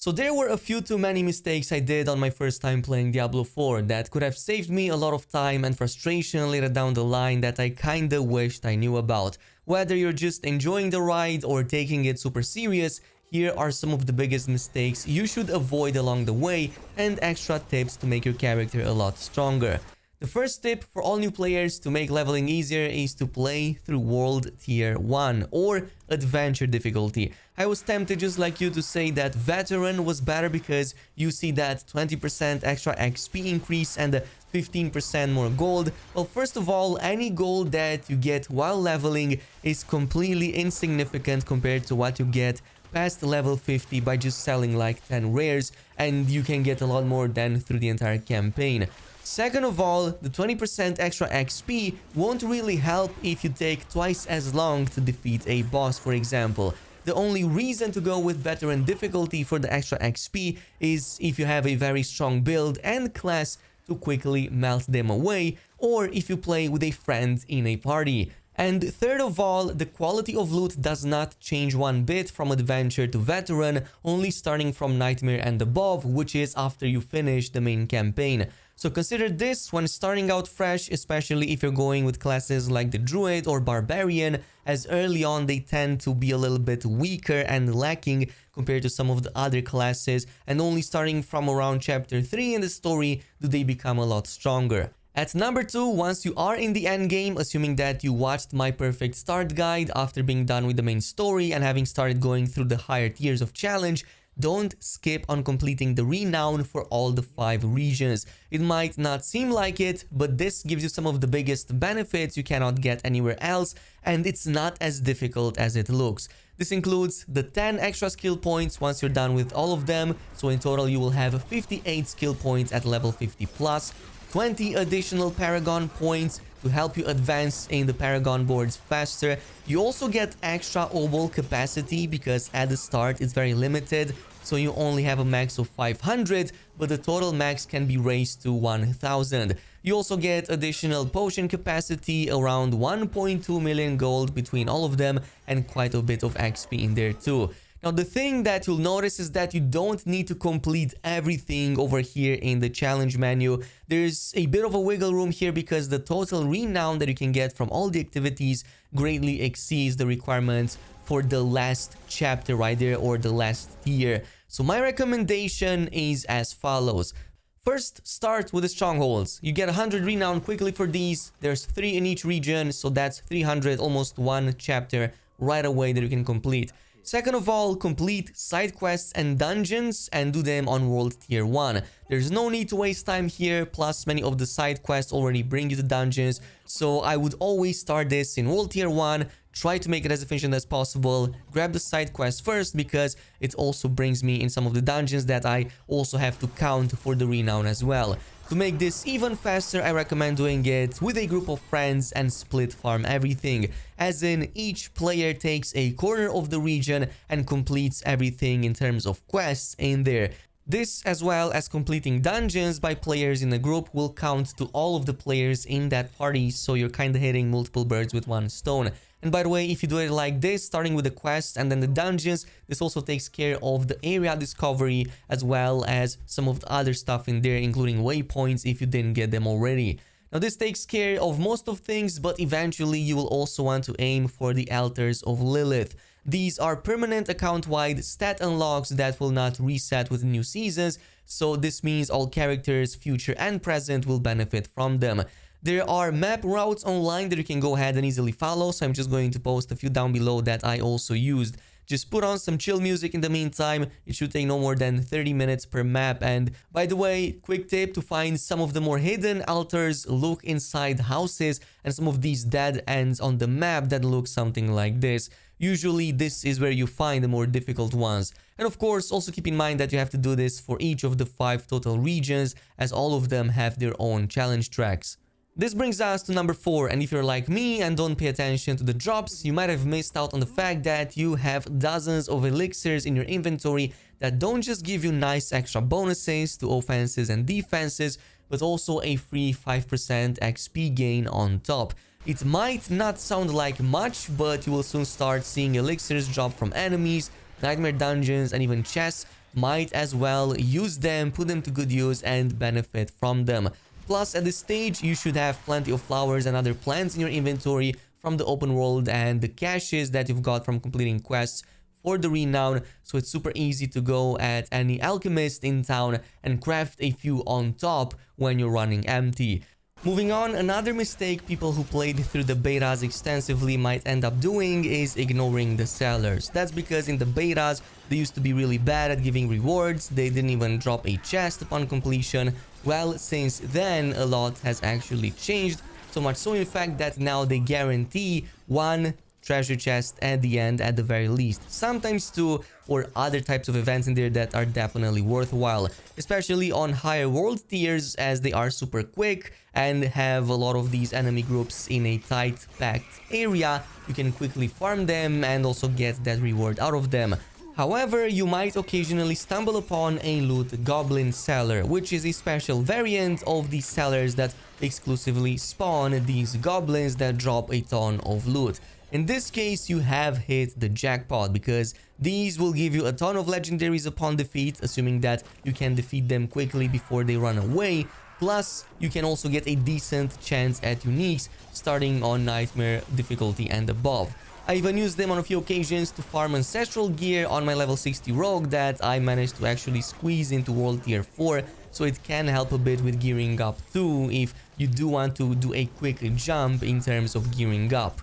So there were a few too many mistakes I did on my first time playing Diablo 4 that could have saved me a lot of time and frustration later down the line that I kinda wished I knew about. Whether you're just enjoying the ride or taking it super serious, here are some of the biggest mistakes you should avoid along the way and extra tips to make your character a lot stronger. The first tip for all new players to make leveling easier is to play through World Tier 1 or Adventure difficulty. I was tempted just like you to say that Veteran was better because you see that 20% extra XP increase and 15% more gold. Well, first of all, any gold that you get while leveling is completely insignificant compared to what you get past level 50 by just selling like 10 rares, and you can get a lot more than through the entire campaign. Second of all, the 20% extra XP won't really help if you take twice as long to defeat a boss, for example. The only reason to go with Veteran difficulty for the extra XP is if you have a very strong build and class to quickly melt them away, or if you play with a friend in a party. And third of all, the quality of loot does not change one bit from Adventure to Veteran, only starting from Nightmare and above, which is after you finish the main campaign. So consider this when starting out fresh, especially if you're going with classes like the Druid or Barbarian, as early on they tend to be a little bit weaker and lacking compared to some of the other classes, and only starting from around chapter 3 in the story do they become a lot stronger. At number 2, once you are in the endgame, assuming that you watched my perfect start guide after being done with the main story and having started going through the higher tiers of challenge, don't skip on completing the Renown for all the 5 regions. It might not seem like it, but this gives you some of the biggest benefits you cannot get anywhere else, and it's not as difficult as it looks. This includes the 10 extra skill points once you're done with all of them, so in total you will have 58 skill points at level 50 plus, 20 additional Paragon points to help you advance in the Paragon boards faster. You also get extra obol capacity because at the start it's very limited, so you only have a max of 500, but the total max can be raised to 1000. You also get additional potion capacity, around 1.2 million gold between all of them, and quite a bit of XP in there too. Now, the thing that you'll notice is that you don't need to complete everything over here in the challenge menu. There's a bit of a wiggle room here because the total renown that you can get from all the activities greatly exceeds the requirements for the last chapter right there, or the last tier. So my recommendation is as follows. First, start with the strongholds. You get 100 renown quickly for these. There's 3 in each region, so that's 300, almost 1 chapter right away that you can complete. Second of all, complete side quests and dungeons and do them on World Tier 1. There's no need to waste time here, plus many of the side quests already bring you to dungeons, so I would always start this in World Tier 1, try to make it as efficient as possible, grab the side quest first because it also brings me in some of the dungeons that I also have to count for the renown as well. To make this even faster, I recommend doing it with a group of friends and split farm everything, as in each player takes a corner of the region and completes everything in terms of quests in there. This, as well as completing dungeons by players in a group, will count to all of the players in that party, so you're kinda hitting multiple birds with one stone. And by the way, if you do it like this, starting with the quests and then the dungeons, this also takes care of the area discovery as well as some of the other stuff in there, including waypoints if you didn't get them already. Now, this takes care of most of things, but eventually you will also want to aim for the Altars of Lilith. These are permanent account-wide stat unlocks that will not reset with new seasons, so this means all characters, future and present, will benefit from them. There are map routes online that you can go ahead and easily follow, so I'm just going to post a few down below that I also used. Just put on some chill music in the meantime. It should take no more than 30 minutes per map. And by the way, quick tip to find some of the more hidden altars, look inside houses and some of these dead ends on the map that look something like this. Usually this is where you find the more difficult ones. And of course, also keep in mind that you have to do this for each of the 5 total regions, as all of them have their own challenge tracks. This brings us to number 4, and if you're like me and don't pay attention to the drops, you might have missed out on the fact that you have dozens of elixirs in your inventory that don't just give you nice extra bonuses to offenses and defenses, but also a free 5% XP gain on top. It might not sound like much, but you will soon start seeing elixirs drop from enemies, nightmare dungeons, and even chests might as well use them, put them to good use, and benefit from them. Plus, at this stage, you should have plenty of flowers and other plants in your inventory from the open world and the caches that you've got from completing quests for the Renown, so it's super easy to go at any alchemist in town and craft a few on top when you're running empty. Moving on, another mistake people who played through the betas extensively might end up doing is ignoring the Cellars. That's because in the betas, they used to be really bad at giving rewards, they didn't even drop a chest upon completion. Well, since then, a lot has actually changed, so much so in fact that now they guarantee one treasure chest at the end at the very least. Sometimes two or other types of events in there that are definitely worthwhile, especially on higher world tiers as they are super quick and have a lot of these enemy groups in a tight packed area. You can quickly farm them and also get that reward out of them. However, you might occasionally stumble upon a loot goblin cellar, which is a special variant of the cellars that exclusively spawn these goblins that drop a ton of loot. In this case, you have hit the jackpot because these will give you a ton of legendaries upon defeat, assuming that you can defeat them quickly before they run away. Plus, you can also get a decent chance at uniques starting on Nightmare difficulty and above. I even used them on a few occasions to farm ancestral gear on my level 60 rogue that I managed to actually squeeze into world tier 4, so it can help a bit with gearing up too if you do want to do a quick jump in terms of gearing up.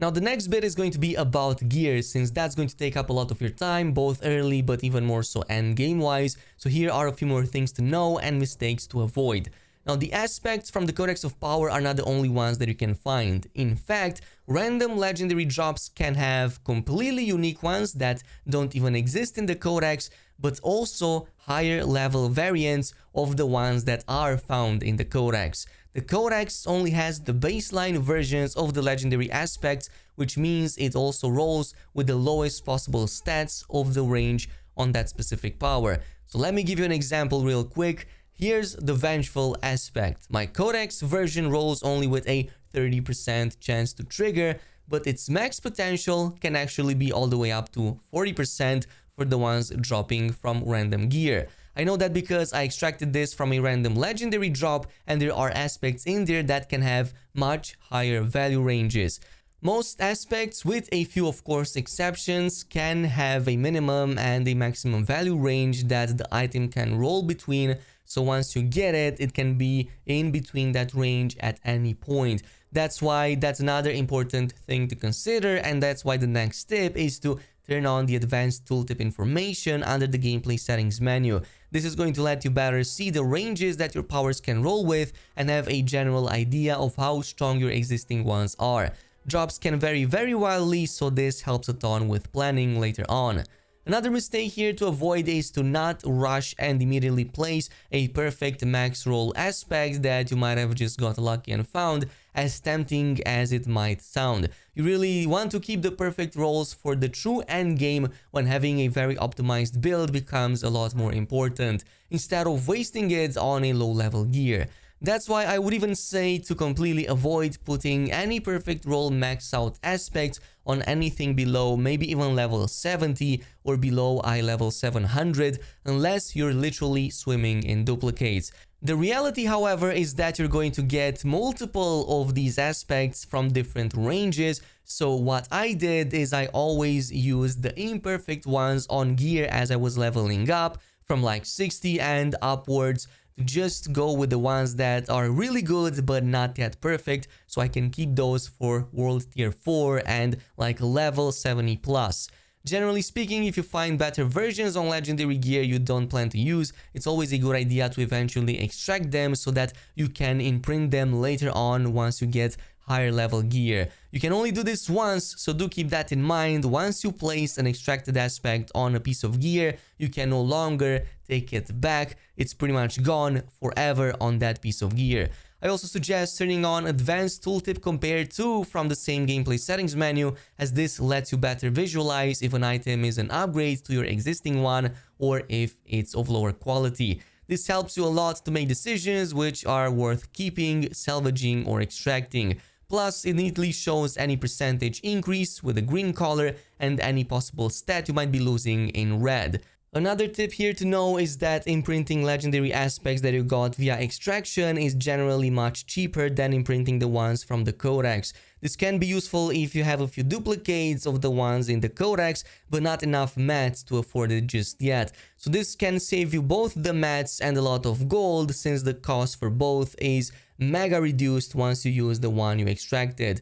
Now the next bit is going to be about gear, since that's going to take up a lot of your time, both early but even more so end game wise. So here are a few more things to know and mistakes to avoid. Now the aspects from the Codex of Power are not the only ones that you can find. In fact, random legendary drops can have completely unique ones that don't even exist in the Codex, but also higher level variants of the ones that are found in the Codex. The Codex only has the baseline versions of the legendary aspects, which means it also rolls with the lowest possible stats of the range on that specific power. So let me give you an example real quick. Here's the Vengeful aspect. My Codex version rolls only with a 30% chance to trigger, but its max potential can actually be all the way up to 40% for the ones dropping from random gear. I know that because I extracted this from a random legendary drop, and there are aspects in there that can have much higher value ranges. Most aspects, with a few of course exceptions, can have a minimum and a maximum value range that the item can roll between, so once you get it, it can be in between that range at any point. That's why that's another important thing to consider, and that's why the next tip is to turn on the advanced tooltip information under the gameplay settings menu. This is going to let you better see the ranges that your powers can roll with and have a general idea of how strong your existing ones are. Drops can vary very wildly, so this helps a ton with planning later on. Another mistake here to avoid is to not rush and immediately place a perfect max roll aspect that you might have just got lucky and found, as tempting as it might sound. You really want to keep the perfect rolls for the true end game when having a very optimized build becomes a lot more important, instead of wasting it on a low level gear. That's why I would even say to completely avoid putting any perfect roll max out aspects on anything below maybe even level 70 or below eye level 700 unless you're literally swimming in duplicates. The reality, however, is that you're going to get multiple of these aspects from different ranges, so what I did is I always used the imperfect ones on gear as I was leveling up from like 60 and upwards. Just go with the ones that are really good but not yet perfect, so I can keep those for world tier 4 and like level 70 plus. Generally speaking, if you find better versions on legendary gear you don't plan to use, it's always a good idea to eventually extract them so that you can imprint them later on once you get higher level gear. You can only do this once, so do keep that in mind. Once you place an extracted aspect on a piece of gear, you can no longer take it back. It's pretty much gone forever on that piece of gear. I also suggest turning on advanced tooltip compare to from the same gameplay settings menu, as this lets you better visualize if an item is an upgrade to your existing one or if it's of lower quality. This helps you a lot to make decisions which are worth keeping, salvaging or extracting. Plus, it neatly shows any percentage increase with a green color and any possible stat you might be losing in red. Another tip here to know is that imprinting legendary aspects that you got via extraction is generally much cheaper than imprinting the ones from the codex. This can be useful if you have a few duplicates of the ones in the codex, but not enough mats to afford it just yet. So this can save you both the mats and a lot of gold, since the cost for both is mega reduced once you use the one you extracted.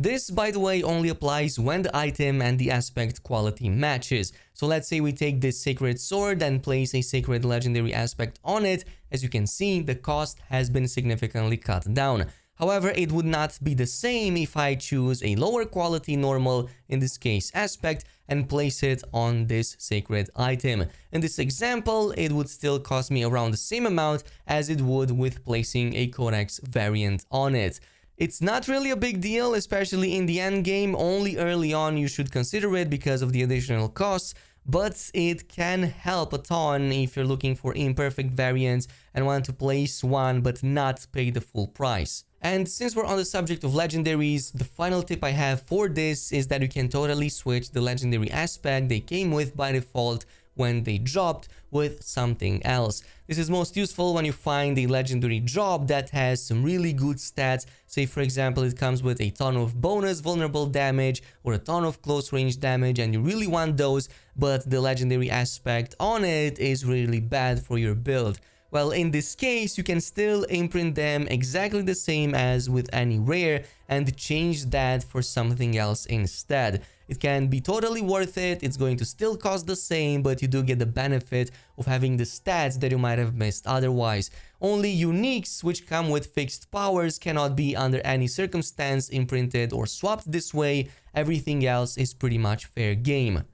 This, by the way, only applies when the item and the aspect quality matches. So let's say we take this sacred sword and place a sacred legendary aspect on it. As you can see, the cost has been significantly cut down. However, it would not be the same if I choose a lower quality normal, in this case aspect, and place it on this sacred item. In this example, it would still cost me around the same amount as it would with placing a codex variant on it. It's not really a big deal, especially in the end game. Only early on you should consider it because of the additional costs, but it can help a ton if you're looking for imperfect variants and want to place one but not pay the full price. And since we're on the subject of legendaries, the final tip I have for this is that you can totally switch the legendary aspect they came with by default when they dropped with something else. This is most useful when you find a legendary drop that has some really good stats. Say for example it comes with a ton of bonus vulnerable damage or a ton of close range damage and you really want those, but the legendary aspect on it is really bad for your build. Well, in this case, you can still imprint them exactly the same as with any rare and change that for something else instead. It can be totally worth it, it's going to still cost the same, but you do get the benefit of having the stats that you might have missed otherwise. Only uniques, which come with fixed powers, cannot be under any circumstance imprinted or swapped this way. Everything else is pretty much fair game.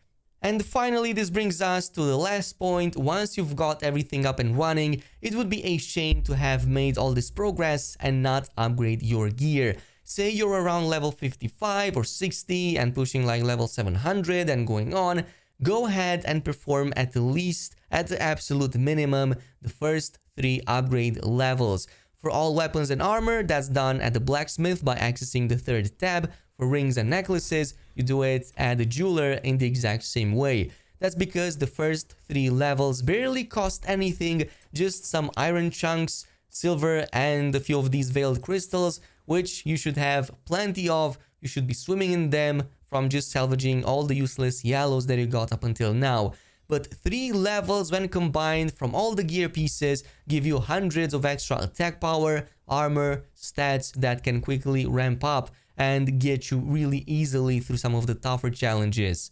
And finally, this brings us to the last point. Once you've got everything up and running, it would be a shame to have made all this progress and not upgrade your gear. Say you're around level 55 or 60 and pushing like level 700 and going on, go ahead and perform at least, at the absolute minimum, the first 3 upgrade levels. For all weapons and armor, that's done at the blacksmith by accessing the 3rd tab. For rings and necklaces, you do it at the jeweler in the exact same way. That's because the first 3 levels barely cost anything, just some iron chunks, silver, and a few of these veiled crystals, which you should have plenty of. You should be swimming in them from just salvaging all the useless yellows that you got up until now. But 3 levels when combined from all the gear pieces give you hundreds of extra attack power, armor, stats that can quickly ramp up and get you really easily through some of the tougher challenges.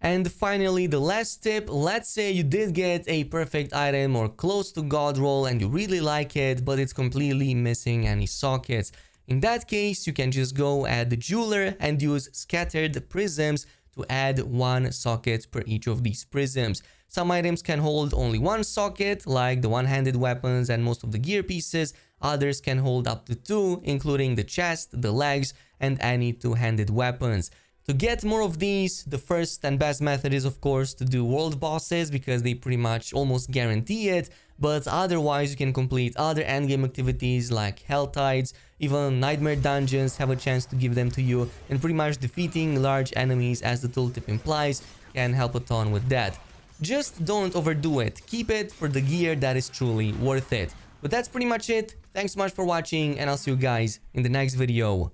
And finally, the last tip, let's say you did get a perfect item or close to god roll and you really like it, but it's completely missing any sockets. In that case, you can just go at the jeweler and use scattered prisms to add 1 socket per each of these prisms. Some items can hold only 1 socket, like the one-handed weapons and most of the gear pieces. Others can hold up to 2, including the chest, the legs, and any 2-handed weapons. To get more of these, the first and best method is of course to do world bosses, because they pretty much almost guarantee it, but otherwise you can complete other endgame activities like Hell Tides. Even nightmare dungeons have a chance to give them to you, and pretty much defeating large enemies, as the tooltip implies, can help a ton with that. Just don't overdo it, keep it for the gear that is truly worth it. But that's pretty much it. Thanks so much for watching, and I'll see you guys in the next video.